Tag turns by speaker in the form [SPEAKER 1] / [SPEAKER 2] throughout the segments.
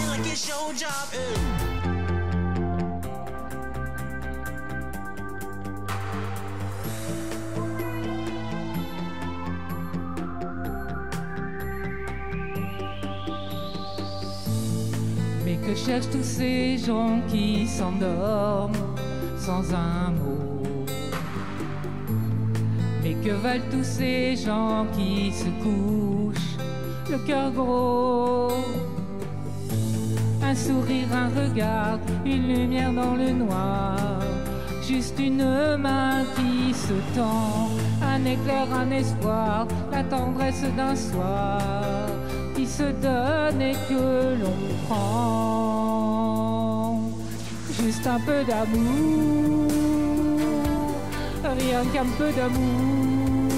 [SPEAKER 1] it like it's your job.
[SPEAKER 2] Mais que cherchent tous ces gens qui s'endorment sans un mot? Mais que valent tous ces gens qui se couchent le cœur gros? Un sourire, un regard, une lumière dans le noir, juste une main qui se tend, un éclair, un espoir, la tendresse d'un soir qui se donne et que l'on prend. Juste un peu d'amour, rien qu'un peu d'amour,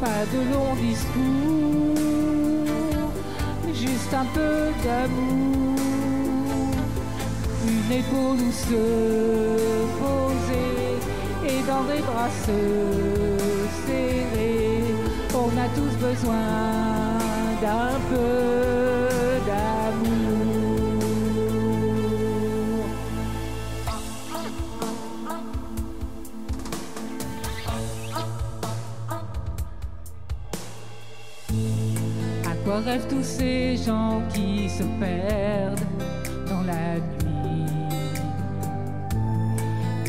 [SPEAKER 2] pas de longs discours, juste un peu d'amour, une épaule où se poser et dans des bras se serrer. On a tous besoin d'un peu d'amour. À quoi rêvent tous ces gens qui se perdent dans la nuit?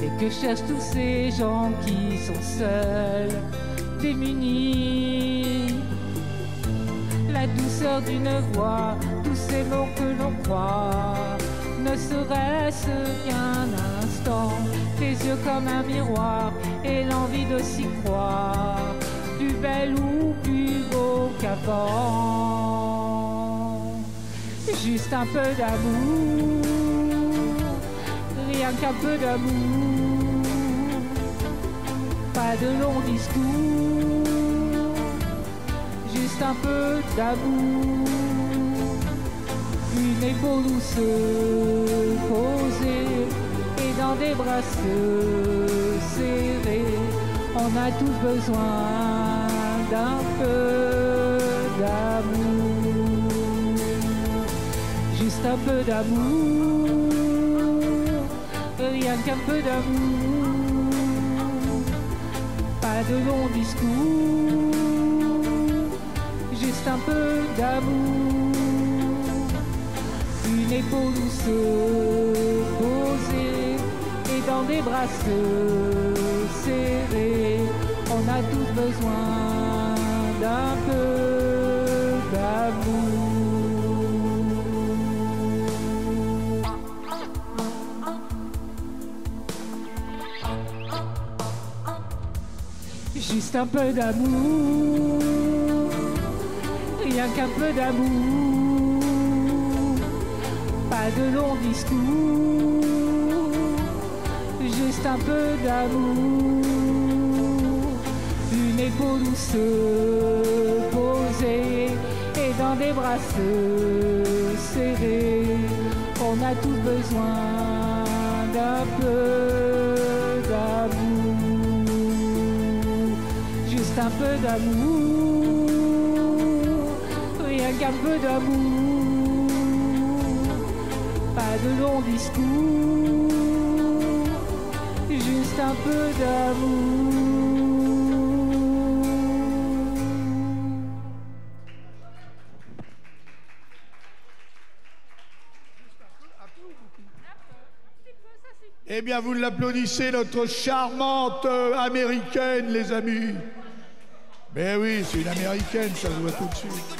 [SPEAKER 2] Et que cherchent tous ces gens qui sont seuls, démunis? La douceur d'une voix, tous ces mots que l'on croit, ne serait-ce qu'un instant, tes yeux comme un miroir et l'envie de s'y croire, plus belle ou plus beau qu'avant. Juste un peu d'amour, rien qu'un peu d'amour, pas de longs discours, juste un peu d'amour, une épaule où se poser et dans des bras se serrer. On a tous besoin d'un peu d'amour, juste un peu d'amour, rien qu'un peu d'amour, pas de longs discours, juste un peu d'amour, une épaule où se poser et dans des bras se serrer. On a tous besoin d'un peu d'amour. Juste un peu d'amour, rien qu'un peu d'amour, pas de longs discours, juste un peu d'amour, une épaule où se poser et dans des bras se serrer. On a tous besoin d'un peu d'amour, juste un peu d'amour, rien qu'un peu d'amour, pas de longs discours, juste un peu d'amour.
[SPEAKER 3] Eh bien, vous l'applaudissez, notre charmante américaine, les amis. Mais oui, c'est une américaine, ça se voit tout de suite.